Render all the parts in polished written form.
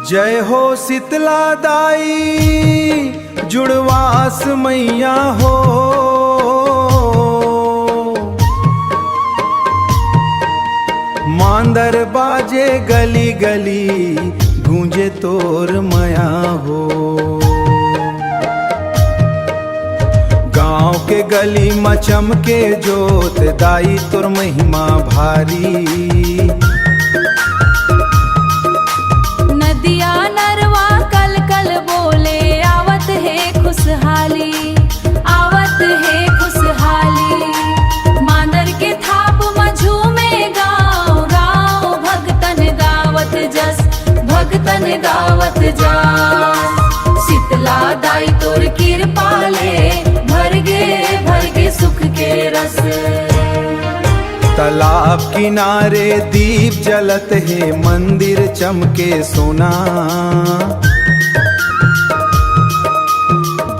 जय हो शीतला दाई जुड़वास मैया हो। मांदर बाजे गली गली गूंजे तोर मया हो। गांव के गली में चमके जोत दाई तोर महिमा भारी। नदिया नरवा कल कल बोले आवत है खुशहाली, आवत है खुशहाली। मांदर के थाप मझू में गाँव गाँव भगतन गावत जस, भगतन गावत जस। शीतला दाई तोर कृपाले भर गे सुख के रस। तालाब किनारे दीप जलत है मंदिर चमके सोना।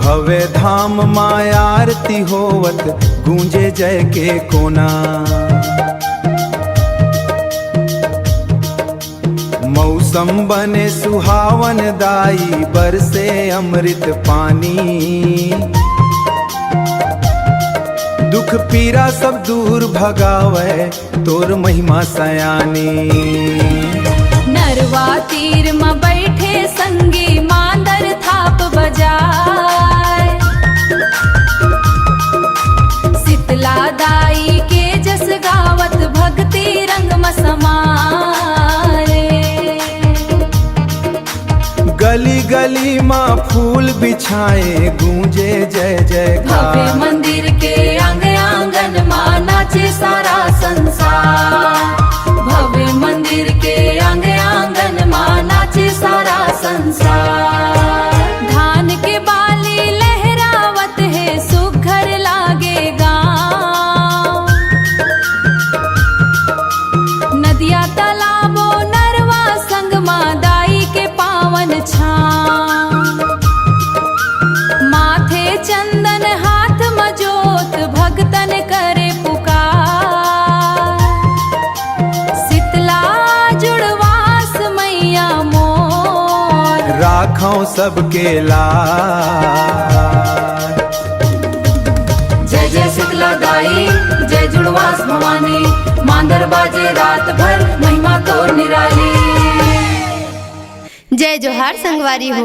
भव्य धाम माया आरती होवत गूंजे जय के कोना। मौसम बने सुहावन दाई बरसे अमृत पानी। दुख पीरा सब दूर भगावे तोर महिमा सयानी। नरवा तीर में बैठे संगी मांदर थाप बजाए। शीतला दाई के जस गावत भक्ति रंग में समारे। गली गली माँ फूल बिछाए गूंजे जय जयकार। मंदिर के आंगन माँ नाचे सारा संसार। भव्य मंदिर के आंगन माँ नाचे सारा संसार। धान के बाली लहरावत है सुघर लागे गाँव। नदिया तालाबो नरवा संग माँ दाई के पावन छाँव। माथे चंदन हाथ मजोत भगतन करे पुकार। शीतला जुड़वास मैया मोर राखों सबके लाज। जय जय शीतला दाई जय जुड़वास भवानी। मांदर बाजे रात भर महिमा तोर निराली। जय जोहार संगवारी हो।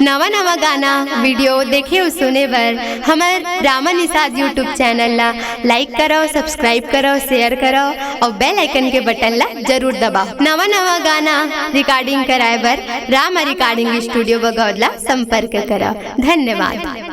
नवा नवा गाना वीडियो देखे और सुने बर हमार रामा निषाद यूट्यूब चैनल ला लाइक करो, सब्सक्राइब करो, शेयर करो और बेल आइकन के बटन ला जरूर दबाओ। नवा नवा गाना रिकॉर्डिंग कराए बर रामा रिकॉर्डिंग स्टूडियो बगौदला संपर्क करो। धन्यवाद।